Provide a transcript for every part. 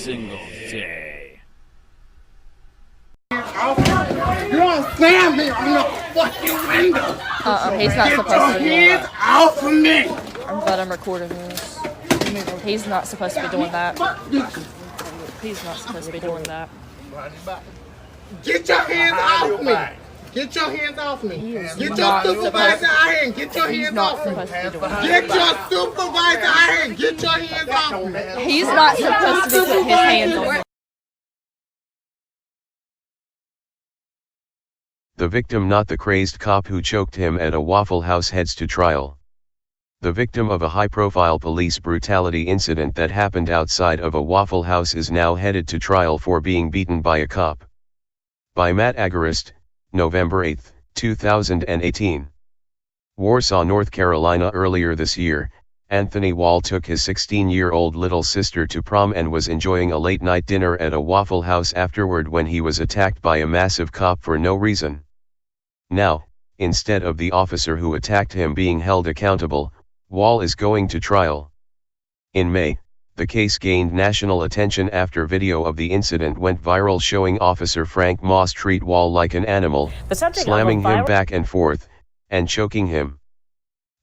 single day. You don't slam me on the fucking window. He's not supposed to be doing that. Off of me. I'm glad I'm recording this. He's not supposed to be doing that. He's not supposed to be doing that. Get your hands off me. Get your hands off me. Get your supervisor out here and get your hands off me. Get your supervisor out here and get your hands off me. He's not supposed to be putting his hands on me. The victim, not the crazed cop who choked him at a Waffle House, heads to trial. The victim of a high-profile police brutality incident that happened outside of a Waffle House is now headed to trial for being beaten by a cop. By Matt Agorist, November 8, 2018. Warsaw, North Carolina. Earlier this year, Anthony Wall took his 16-year-old little sister to prom and was enjoying a late-night dinner at a Waffle House afterward when he was attacked by a massive cop for no reason. Now, instead of the officer who attacked him being held accountable, Wall is going to trial. In May, the case gained national attention after video of the incident went viral showing Officer Frank Moss treat Wall like an animal, slamming him back and forth, and choking him.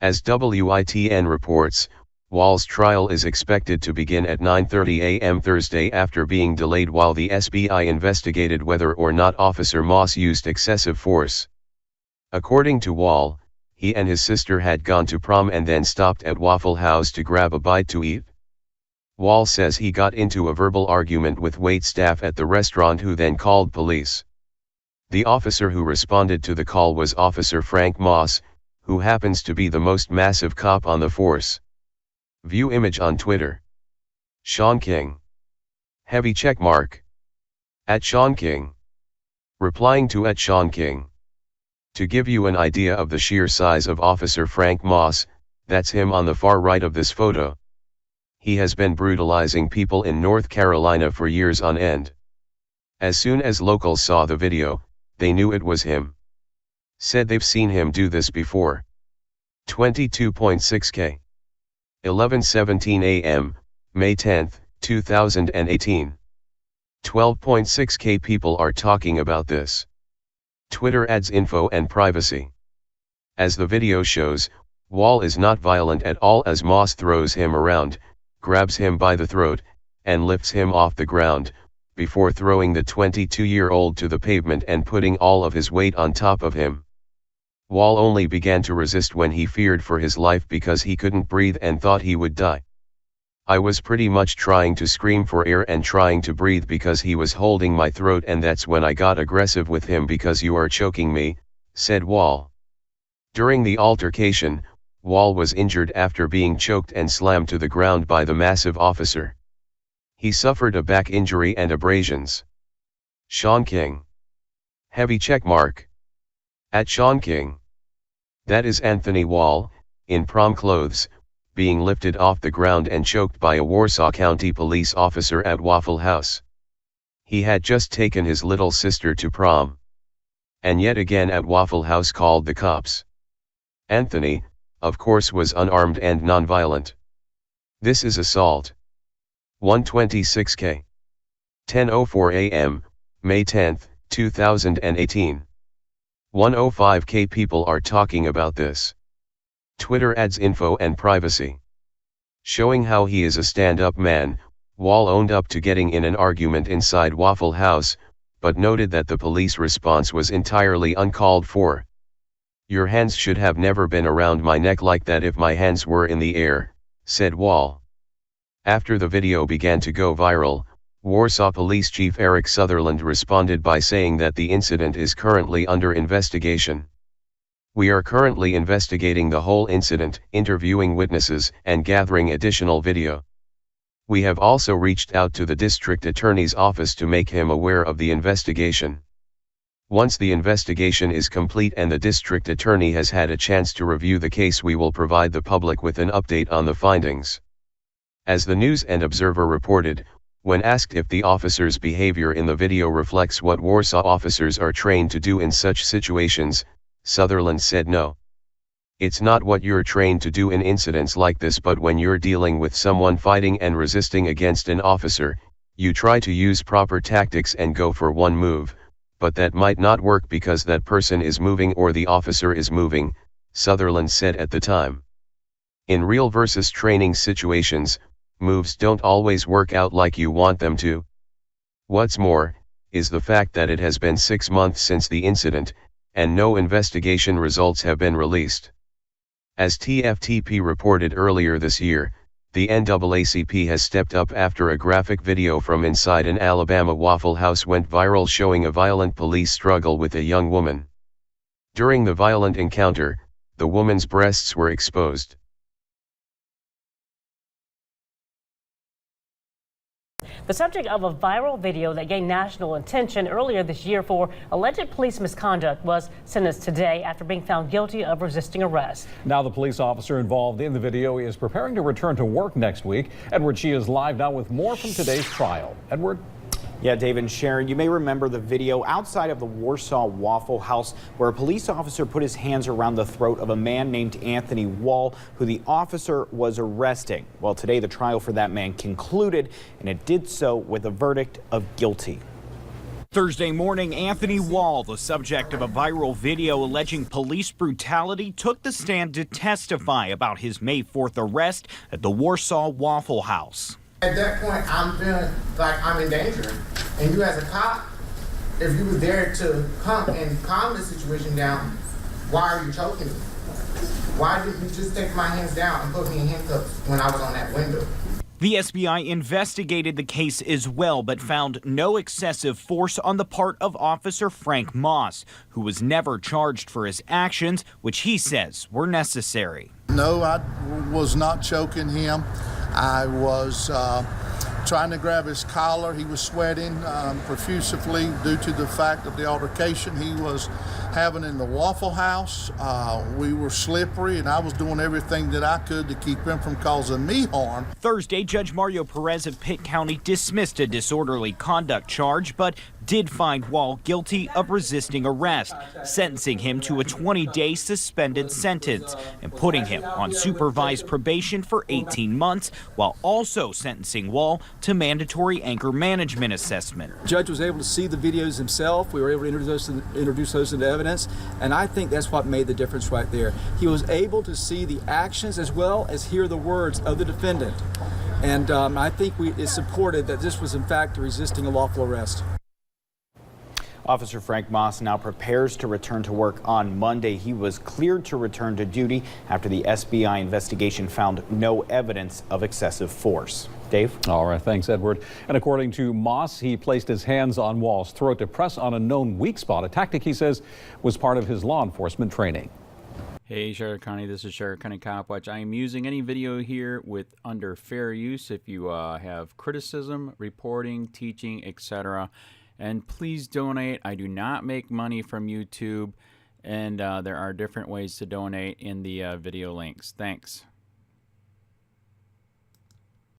As WITN reports, Wall's trial is expected to begin at 9:30 a.m. Thursday after being delayed while the SBI investigated whether or not Officer Moss used excessive force. According to Wall, he and his sister had gone to prom and then stopped at Waffle House to grab a bite to eat. Wall says he got into a verbal argument with waitstaff at the restaurant who then called police. The officer who responded to the call was Officer Frank Moss, who happens to be the most massive cop on the force. View image on Twitter. Sean King. Heavy checkmark. @Sean King. Replying to @Sean King. To give you an idea of the sheer size of Officer Frank Moss, that's him on the far right of this photo. He has been brutalizing people in North Carolina for years on end. As soon as locals saw the video, they knew it was him. Said they've seen him do this before. 22.6K. 11:17 a.m., May 10, 2018. 12.6K people are talking about this. Twitter adds info and privacy. As the video shows, Wall is not violent at all as Moss throws him around, grabs him by the throat, and lifts him off the ground, before throwing the 22-year-old to the pavement and putting all of his weight on top of him. Wall only began to resist when he feared for his life because he couldn't breathe and thought he would die. I was pretty much trying to scream for air and trying to breathe because he was holding my throat, and that's when I got aggressive with him because you are choking me, said Wall. During the altercation, Wall was injured after being choked and slammed to the ground by the massive officer. He suffered a back injury and abrasions. Sean King. Heavy checkmark. @Sean King. That is Anthony Wall, in prom clothes, being lifted off the ground and choked by a Warsaw County police officer at Waffle House. He had just taken his little sister to prom. And yet again at Waffle House called the cops. Anthony, of course, was unarmed and nonviolent. This is assault. 126K. 10:04 a.m., May 10, 2018. 105K people are talking about this. Twitter adds info and privacy. Showing how he is a stand-up man, Wall owned up to getting in an argument inside Waffle House, but noted that the police response was entirely uncalled for. Your hands should have never been around my neck like that if my hands were in the air, said Wall. After the video began to go viral, Warsaw Police Chief Eric Sutherland responded by saying that the incident is currently under investigation. We are currently investigating the whole incident, interviewing witnesses, and gathering additional video. We have also reached out to the district attorney's office to make him aware of the investigation. Once the investigation is complete and the district attorney has had a chance to review the case, we will provide the public with an update on the findings. As the News and Observer reported, when asked if the officer's behavior in the video reflects what Warsaw officers are trained to do in such situations, Sutherland said no. It's not what you're trained to do in incidents like this, but when you're dealing with someone fighting and resisting against an officer, You try to use proper tactics and go for one move, but that might not work because that person is moving or the officer is moving, Sutherland said at the time. In real versus training situations, moves don't always work out like you want them to. What's more, is the fact that it has been 6 months since the incident, and no investigation results have been released. As TFTP reported earlier this year, the NAACP has stepped up after a graphic video from inside an Alabama Waffle House went viral showing a violent police struggle with a young woman. During the violent encounter, the woman's breasts were exposed. The subject of a viral video that gained national attention earlier this year for alleged police misconduct was sentenced today after being found guilty of resisting arrest. Now the police officer involved in the video is preparing to return to work next week. Edward Shea is live now with more from today's trial. Edward? Yeah, Dave and Sharon, you may remember the video outside of the Warsaw Waffle House where a police officer put his hands around the throat of a man named Anthony Wall, who the officer was arresting. Well, today the trial for that man concluded, and it did so with a verdict of guilty. Thursday morning, Anthony Wall, the subject of a viral video alleging police brutality, took the stand to testify about his May 4th arrest at the Warsaw Waffle House. At that point, I'm feeling like I'm in danger. And you as a cop, if you was there to come and calm the situation down, why are you choking me? Why didn't you just take my hands down and put me in handcuffs when I was on that window? The SBI investigated the case as well, but found no excessive force on the part of Officer Frank Moss, who was never charged for his actions, which he says were necessary. No, I was not choking him. I was trying to grab his collar. He was sweating profusely due to the fact of the altercation he was having in the Waffle House. We were slippery, and I was doing everything that I could to keep him from causing me harm. Thursday, Judge Mario Perez of Pitt County dismissed a disorderly conduct charge, but did find Wall guilty of resisting arrest, sentencing him to a 20-day suspended sentence and putting him on supervised probation for 18 months, while also sentencing Wall to mandatory anger management assessment. The judge was able to see the videos himself. We were able to introduce those into evidence, and I think that's what made the difference right there. He was able to see the actions as well as hear the words of the defendant, and I think it supported that this was in fact resisting a lawful arrest. Officer Frank Moss now prepares to return to work on Monday. He was cleared to return to duty after the SBI investigation found no evidence of excessive force. Dave? All right, thanks, Edward. And according to Moss, he placed his hands on Wall's throat to press on a known weak spot, a tactic he says was part of his law enforcement training. Hey Sheriff County, this is Sheriff County Cop Watch. I am using any video here under fair use. If you have criticism, reporting, teaching, etc., and please donate. I do not make money from YouTube, and there are different ways to donate in the video links. Thanks.